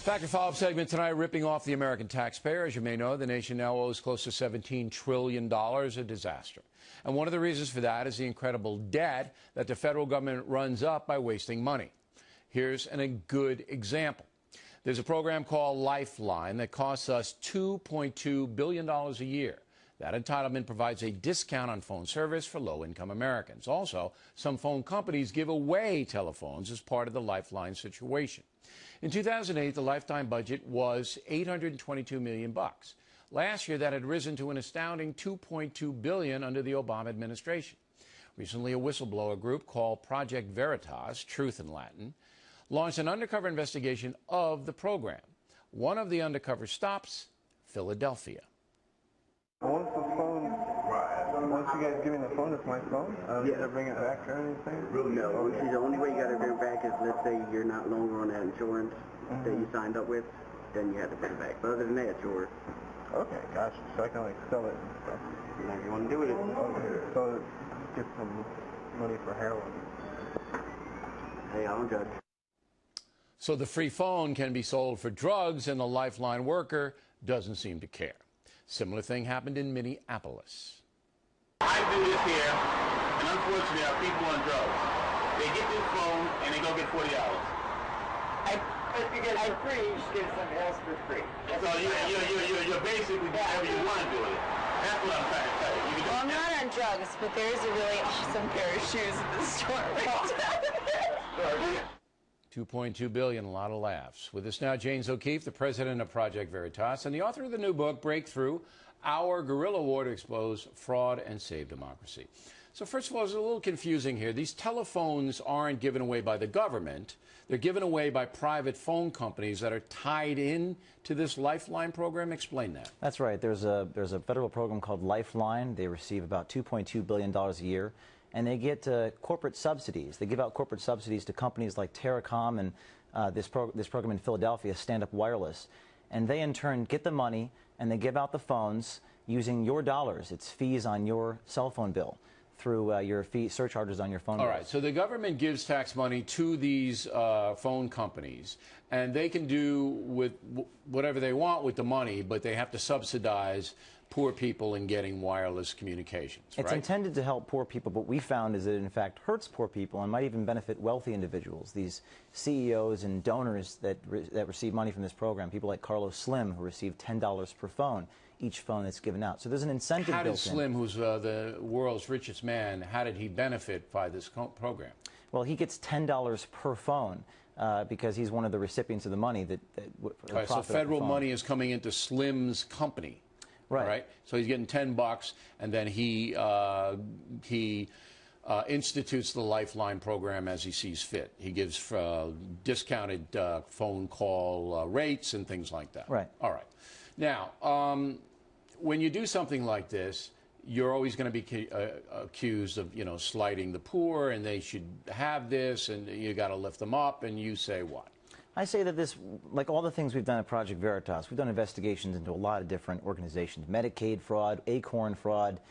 Factor follow-up segment tonight, ripping off the American taxpayer. As you may know, the nation now owes close to $17 trillion, a disaster. And one of the reasons for that is the incredible debt that the federal government runs up by wasting money. Here's a good example. There's a program called Lifeline that costs us $2.2 billion a year. That entitlement provides a discount on phone service for low-income Americans. Also, some phone companies give away telephones as part of the Lifeline situation. In 2008, the lifetime budget was $822 million. Last year, that had risen to an astounding $2.2 billion under the Obama administration. Recently, a whistleblower group called Project Veritas, Truth in Latin, launched an undercover investigation of the program. One of the undercover stops, Philadelphia. Once you guys give me the phone, it's my phone. I don't need to bring it back or anything? No. See, the only way you got to bring it back is, let's say you're not longer on that insurance that you signed up with, then you have to bring it back. But other than that, it's yours. Okay, gotcha. So I can like sell it and stuff. Whatever you want to do with it. Okay. So get some money for heroin. Hey, I don't judge. So the free phone can be sold for drugs, and the Lifeline worker doesn't seem to care. Similar thing happened in Minneapolis. I do this here, and unfortunately, our people on drugs. They get this phone, and they go get $40. If you get it for free, you should get something else for free. So you're basically doing whatever you want to do with it. That's what I'm trying to tell you. Well, I'm not on drugs, but there is a really awesome pair of shoes at the store right now. $2.2 billion, a lot of laughs. With us now, James O'Keefe, the president of Project Veritas, and the author of the new book, Breakthrough, Our Guerrilla War to Expose Fraud and Save Democracy. So first of all, it's a little confusing here. These telephones aren't given away by the government. They're given away by private phone companies that are tied in to this Lifeline program. Explain that. That's right. There's a federal program called Lifeline. They receive about $2.2 billion a year. And they get corporate subsidies. They give out corporate subsidies to companies like Terracom and this program in Philadelphia, Stand Up Wireless. And they, in turn, get the money, and they give out the phones using your dollars. It's fees on your cell phone bill through your fee surcharges on your phone bill. All right, so the government gives tax money to these phone companies, and they can do with whatever they want with the money, but they have to subsidize poor people in getting wireless communications, It's right? intended to help poor people, but we found is that it in fact hurts poor people and might even benefit wealthy individuals. These CEOs and donors that receive money from this program, people like Carlos Slim, who receive $10 per phone, each phone that's given out. So there's an incentive built in. How did Slim, who's the world's richest man, how did he benefit by this program? Well, he gets $10 per phone. Because he's one of the recipients of the money that All right, so federal money is coming into Slim's company. Right. Right. So he's getting $10, and then he institutes the Lifeline program as he sees fit. He gives discounted phone call rates and things like that. Right. All right. Now, when you do something like this, you're always going to be accused of, slighting the poor, and they should have this, and you got to lift them up, and you say what? I say that this, like all the things we've done at Project Veritas, we've done investigations into a lot of different organizations, Medicaid fraud, Acorn fraud,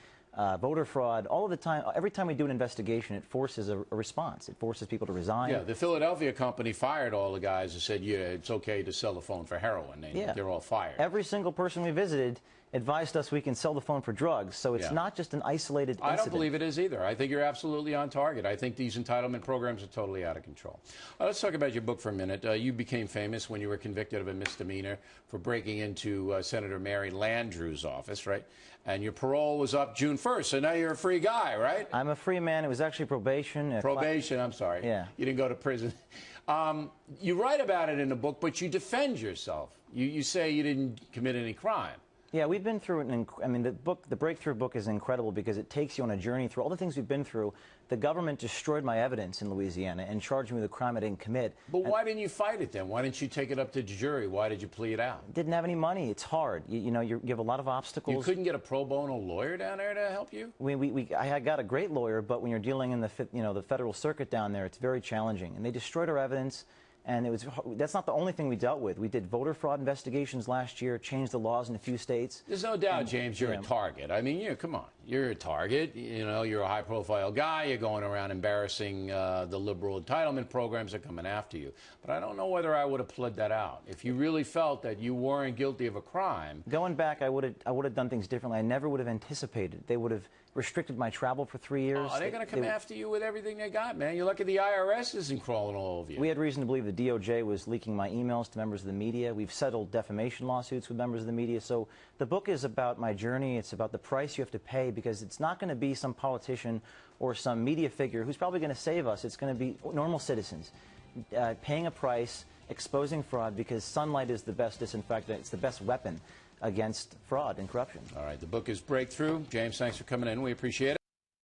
voter fraud, all of the time. Every time we do an investigation, it forces a response. It forces people to resign. Yeah, the Philadelphia company fired all the guys and said, yeah, it's okay to sell the phone for heroin, and they're all fired. Every single person we visited advised us we can sell the phone for drugs, so it's not just an isolated incident. I don't believe it is either. I think you're absolutely on target. I think these entitlement programs are totally out of control. Let's talk about your book for a minute. You became famous when you were convicted of a misdemeanor for breaking into Senator Mary Landrieu's office, right? And your parole was up June 1st, so now you're a free guy, right? I'm a free man. It was actually probation. Probation, I'm sorry. Yeah. You didn't go to prison. You write about it in the book, but you defend yourself. You say you didn't commit any crime. Yeah, we've been through the Breakthrough book is incredible because it takes you on a journey through all the things we've been through. The government destroyed my evidence in Louisiana and charged me with a crime I didn't commit. But why didn't you fight it then? Why didn't you take it up to the jury? Why did you plead it out? Didn't have any money. It's hard. You have a lot of obstacles. You couldn't get a pro bono lawyer down there to help you? I got a great lawyer, but when you're dealing in the federal circuit down there, it's very challenging. And they destroyed our evidence. And that's not the only thing we dealt with. We did voter fraud investigations last year, changed the laws in a few states. There's no doubt, James, you're a target. I mean, come on. You're a target. You know, you're a high-profile guy. You're going around embarrassing the liberal entitlement programs that are coming after you. But I don't know whether I would have pled that out. If you really felt that you weren't guilty of a crime. Going back, I would have done things differently. I never would have anticipated. They would have restricted my travel for 3 years. Oh, they're going to come after you with everything they got, man. You're lucky the IRS isn't crawling all over you. We had reason to believe the DOJ was leaking my emails to members of the media. We've settled defamation lawsuits with members of the media. So the book is about my journey. It's about the price you have to pay, because it's not going to be some politician or some media figure who's probably going to save us. It's going to be normal citizens paying a price, exposing fraud, because sunlight is the best disinfectant. It's the best weapon against fraud and corruption. All right. The book is Breakthrough. James, thanks for coming in. We appreciate it.